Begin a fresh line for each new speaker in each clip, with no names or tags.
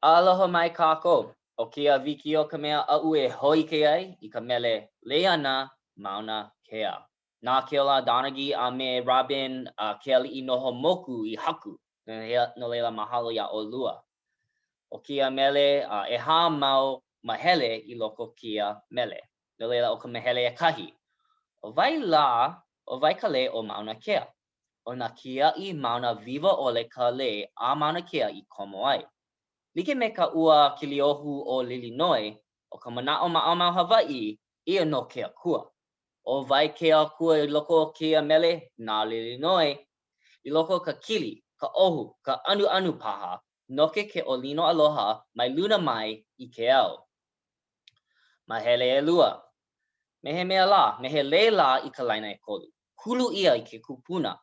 Aloha mai kako. O kia vikio ka mea au e hoi ke ai I ka mele leana mauna kea. Nā ke ola Donagi a me Robin ke ali'i noho moku I haku. No leila mahalo ia olua. O kia mele e hā mau mahele I loko kia mele. No leila o ka mahele e kahi. O vai la, o vai ka le o mauna kea. O na kia I mauna viva ole ka le a mauna kea I komo ai. Like me ka ua kiliohu o Lilinoe, o ka mana'o ma'amau Hawaii, ia no ke akua. O vai ke akua I loko o kia mele, nā Lilinoe, I loko ka kili, ka ohu, ka anu paha, noke ke olino aloha mai luna mai I ke au. Mahele e lua. Mehe mea la, mehe le la I ka laina e kolu. Hulu ia I ke kupuna,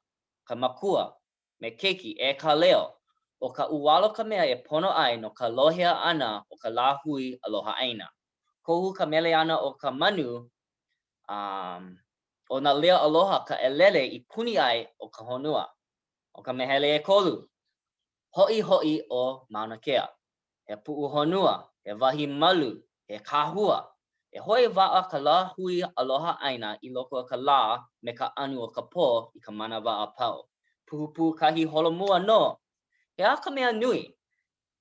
ka makua, me keiki e ka leo. O ka uwalo ka mea e pono ai no ka lohea ana o ka lāhui aloha aina. Kohu ka mele ana o ka manu, o na lea aloha ka elele I puni ai o ka honua. O ka mehele e kolu. Hoi o mauna kea. He pu'u honua, he wahi malu, he kāhua. E hoi wa'a ka lāhui aloha aina I loko o ka lā me ka anu o ka pō I ka mana wa'a pau. Puhu kahi holomua no. He a ka mea nui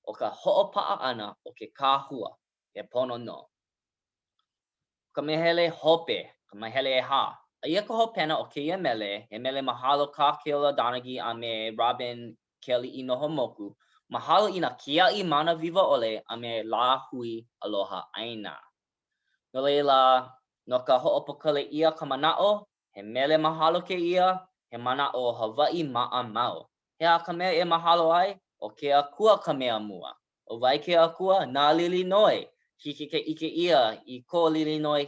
o ka ho'opa'a ana o ke kāhua, he pono no. Ka mehele hope, ka mehele e hā. Ia ka hopena o keia mele, he mele mahalo ka keola Donagi a me Robin ke ali'i noho moku. Mahalo I na kia'i mana viva ole a me lā hui aloha aina. No leila, no ka ho'opakale ia ka mana'o, he mele mahalo ke ia, he mana'o Hawaii ma'a mau. He a ka mea e mahalo ai, o ke akua ka mea mua. O vai ke akua, nā Lilinoe. Hiki ke ike ia I ko Lilinoe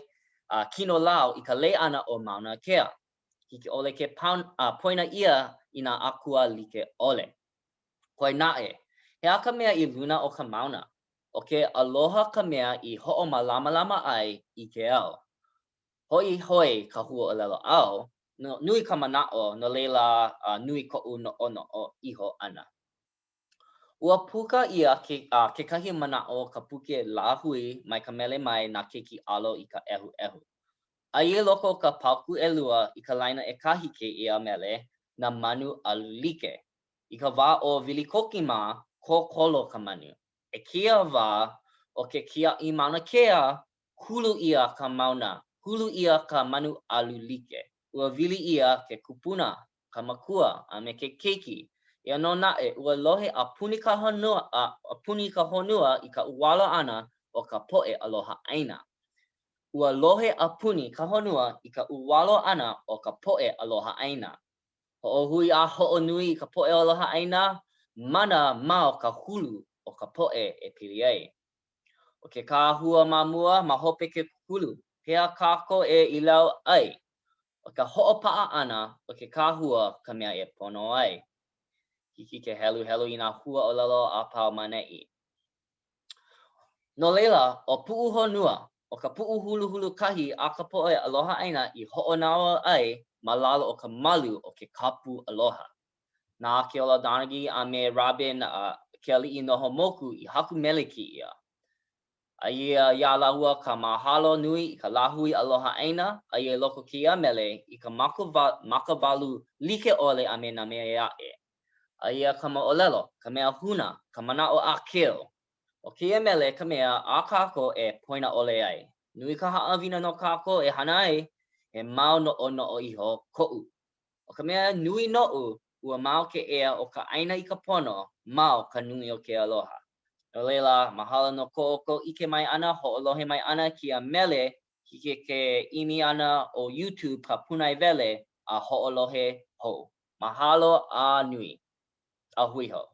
kino lau I ka le ana o mauna kea. Hiki ole ke poina ia I nā akua like ole. Koe nae, he a ka mea I luna o ka mauna. O ke aloha ka mea I ho'o malama ai I ke au. Hoi ka hua o lelo au, nui ka mana'o no leila nui ko'u no iho ana. Ua puka ia kekahi mana'o ka puke lāhui mai ka mele mai nā keiki alo I ka ehu. Aia loko ka pauku ʻelua I ka laina ʻekahi kēia mele na manu alulike. I ka wā o Wilikokima, kōkolo ka manu. E kia wā o ke kiaʻi mauna kea, hulu ia ka mauna, hulu ia ka manu alulike. Ua wili ia ke kupuna, ka makua, a me ke keiki. Ia no naʻe, ua lohe a puni ka honua I ka uwalo ʻana o ka poʻe aloha ʻaina. Ua lohe a puni ka honua I ka uwalo ʻana o ka poʻe aloha ʻaina. Hoʻohui a hoʻonui I ka poʻe aloha ʻaina, mana ma o ka hulu o ka poʻe e pili ai. O ke kāhua mamua ma hope ke kukulu, pēa kāko e I lau ai. O ka hoʻopa'a ʻana o ke kāhua ka mea e pono ai. Hiki ke helu I nā hua o lelo a pau maneʻi. No leila, o pu'u honua, o ka pu'u hulu kahi a ka poʻe aloha ʻaina I hoʻonawa ai ma lalo o ka malu o ke kapu aloha. Nā ke ola Donagi a me Robin ke ali'i noho moku I haku mele kēia. Aia ia lāua ka mahalo nui I ka lāhui aloha ʻaina, aia loko kēia mele I ka makawalu like ole a me nā mea aʻe. Aia ka moʻolelo, ka mea huna, ka mana'o ʻākeo. O kēia mele ka mea a kāko e poina ole ai. Nui ka haʻawina no kāko e hana ai, he mau noʻonoʻo iho koʻu. O ka mea nui noʻu, ua mau ke ea o ka ʻaina I ka pono, mau ka nui o ke aloha. No leila, mahalo no ko ike mai ana, hoʻolohe mai ana kia mele, hiki ke ʻimi ana o YouTube ka punai wele a hoʻolohe hou. Mahalo a nui. A hui hou.